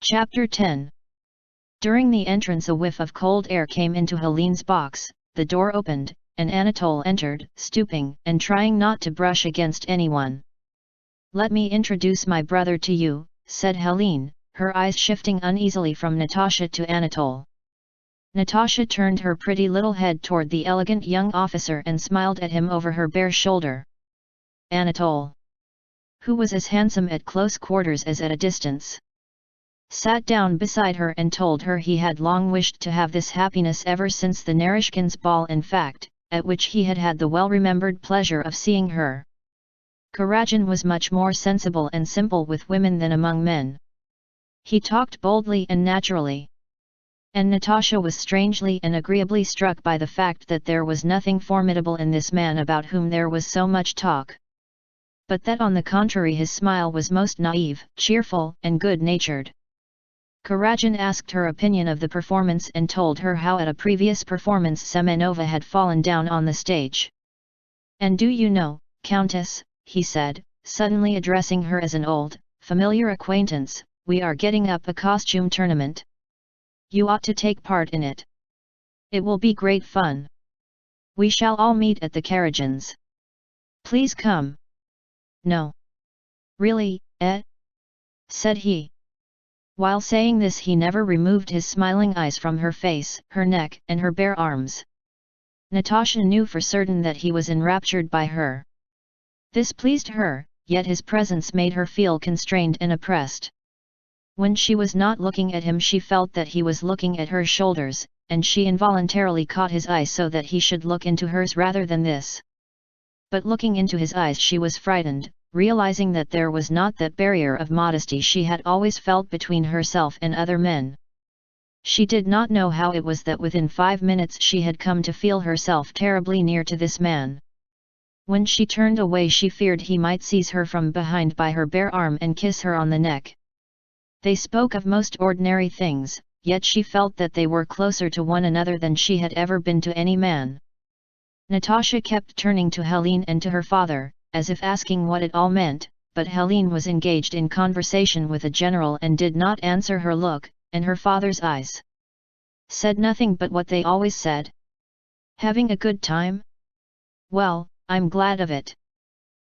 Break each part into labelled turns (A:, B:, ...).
A: Chapter 10. During the entrance a whiff of cold air came into Helene's box, the door opened, and Anatole entered, stooping and trying not to brush against anyone. "Let me introduce my brother to you," said Helene, her eyes shifting uneasily from Natasha to Anatole. Natasha turned her pretty little head toward the elegant young officer and smiled at him over her bare shoulder. Anatole, who was as handsome at close quarters as at a distance, sat down beside her and told her he had long wished to have this happiness ever since the Naryshkins' ball, in fact, at which he had had the well-remembered pleasure of seeing her. Kuragin was much more sensible and simple with women than among men. He talked boldly and naturally. And Natasha was strangely and agreeably struck by the fact that there was nothing formidable in this man about whom there was so much talk. But that on the contrary his smile was most naive, cheerful, and good-natured. Kuragin asked her opinion of the performance and told her how at a previous performance Semenova had fallen down on the stage. "And do you know, Countess," he said, suddenly addressing her as an old, familiar acquaintance, "we are getting up a costume tournament. You ought to take part in it. It will be great fun. We shall all meet at the Kuragins. Please come." "No. Really, said he. While saying this he never removed his smiling eyes from her face, her neck, and her bare arms. Natasha knew for certain that he was enraptured by her. This pleased her, yet his presence made her feel constrained and oppressed. When she was not looking at him she felt that he was looking at her shoulders, and she involuntarily caught his eye so that he should look into hers rather than this. But looking into his eyes she was frightened, realizing that there was not that barrier of modesty she had always felt between herself and other men. She did not know how it was that within 5 minutes she had come to feel herself terribly near to this man. When she turned away she feared he might seize her from behind by her bare arm and kiss her on the neck. They spoke of most ordinary things, yet she felt that they were closer to one another than she had ever been to any man. Natasha kept turning to Helene and to her father, as if asking what it all meant, but Helene was engaged in conversation with a general and did not answer her look, and her father's eyes said nothing but what they always said. "Having a good time? Well, I'm glad of it."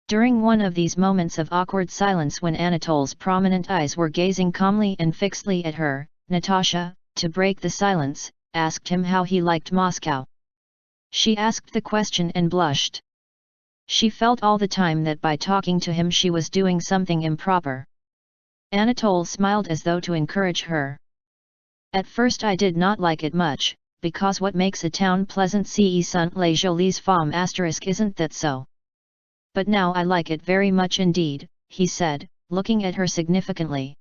A: During one of these moments of awkward silence when Anatole's prominent eyes were gazing calmly and fixedly at her, Natasha, to break the silence, asked him how he liked Moscow. She asked the question and blushed. She felt all the time that by talking to him she was doing something improper. Anatole smiled as though to encourage her. "At first I did not like it much, because what makes a town pleasant ce sont les jolies femmes * isn't that so? But now I like it very much indeed," he said, looking at her significantly.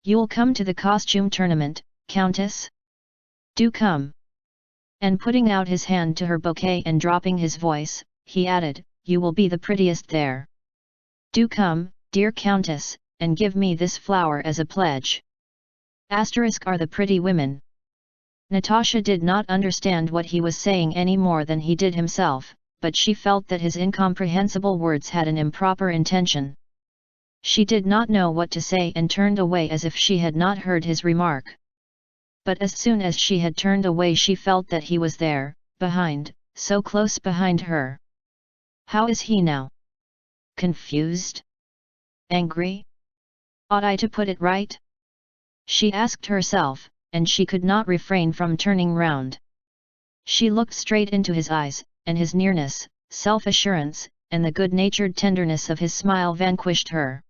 A: "You'll come to the costume tournament, Countess? Do come." And putting out his hand to her bouquet and dropping his voice, he added, "You will be the prettiest there. Do come, dear Countess, and give me this flower as a pledge. Are the pretty women." Natasha did not understand what he was saying any more than he did himself, but she felt that his incomprehensible words had an improper intention. She did not know what to say and turned away as if she had not heard his remark. But as soon as she had turned away she felt that he was there, behind, so close behind her. How is he now? Confused? Angry? Ought I to put it right? She asked herself, and she could not refrain from turning round. She looked straight into his eyes, and his nearness, self-assurance, and the good-natured tenderness of his smile vanquished her.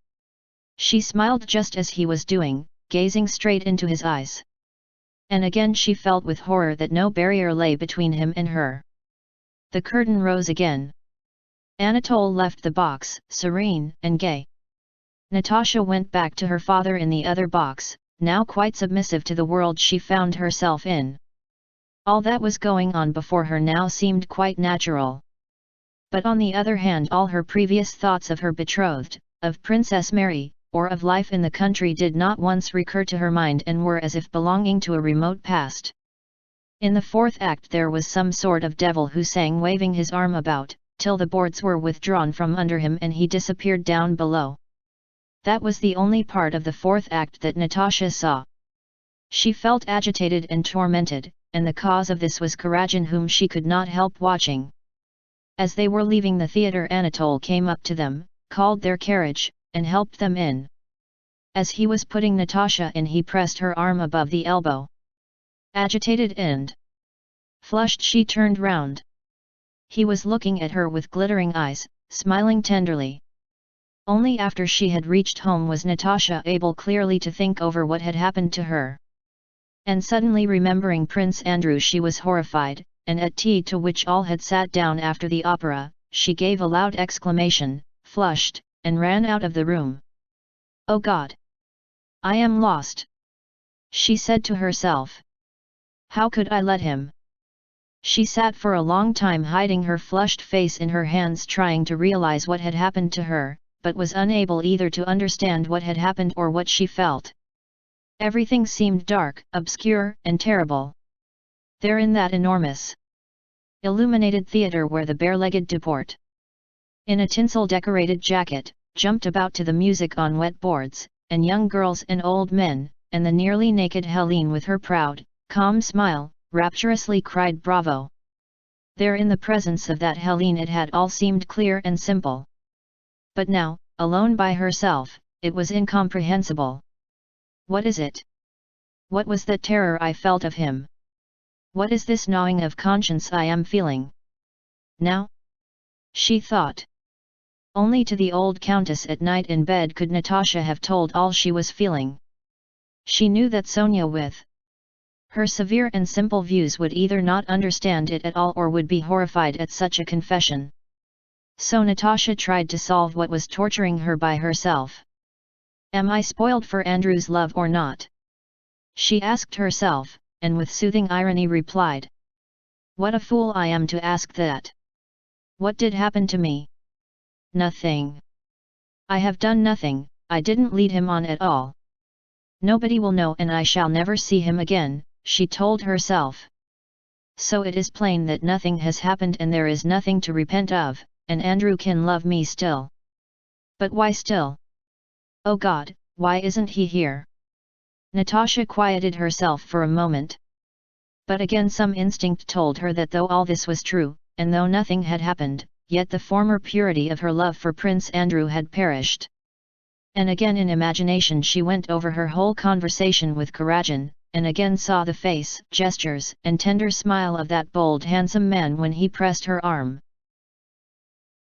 A: She smiled just as he was doing, gazing straight into his eyes. And again she felt with horror that no barrier lay between him and her. The curtain rose again. Anatole left the box, serene and gay. Natasha went back to her father in the other box, now quite submissive to the world she found herself in. All that was going on before her now seemed quite natural. But on the other hand all her previous thoughts of her betrothed, of Princess Mary, or of life in the country did not once recur to her mind and were as if belonging to a remote past. In the fourth act there was some sort of devil who sang waving his arm about, till the boards were withdrawn from under him and he disappeared down below. That was the only part of the fourth act that Natasha saw. She felt agitated and tormented, and the cause of this was Kuragin, whom she could not help watching. As they were leaving the theatre, Anatole came up to them, called their carriage, and helped them in. As he was putting Natasha in, he pressed her arm above the elbow. Agitated and flushed, she turned round. He was looking at her with glittering eyes, smiling tenderly. Only after she had reached home was Natasha able clearly to think over what had happened to her. And suddenly remembering Prince Andrew, she was horrified, and at tea, to which all had sat down after the opera, she gave a loud exclamation, flushed, and ran out of the room. "Oh God! I am lost!" she said to herself. "How could I let him?" She sat for a long time hiding her flushed face in her hands, trying to realize what had happened to her, but was unable either to understand what had happened or what she felt. Everything seemed dark, obscure, and terrible. There in that enormous, illuminated theatre where the bare-legged Deport, in a tinsel-decorated jacket, jumped about to the music on wet boards, and young girls and old men, and the nearly naked Helene with her proud, calm smile, rapturously cried bravo. There in the presence of that Helene it had all seemed clear and simple. But now, alone by herself, it was incomprehensible. What is it? What was that terror I felt of him? What is this gnawing of conscience I am feeling now? She thought. Only to the old countess at night in bed could Natasha have told all she was feeling. She knew that Sonia, with her severe and simple views, would either not understand it at all or would be horrified at such a confession. So Natasha tried to solve what was torturing her by herself. Am I spoiled for Andrew's love or not? She asked herself, and with soothing irony replied. What a fool I am to ask that. What did happen to me? Nothing. I have done nothing, I didn't lead him on at all. Nobody will know, and I shall never see him again, she told herself. So it is plain that nothing has happened and there is nothing to repent of, and Andrew can love me still. But why still? Oh God, why isn't he here? Natasha quieted herself for a moment. But again some instinct told her that though all this was true, and though nothing had happened, yet the former purity of her love for Prince Andrew had perished. And again in imagination she went over her whole conversation with Kuragin, and again saw the face, gestures, and tender smile of that bold handsome man when he pressed her arm.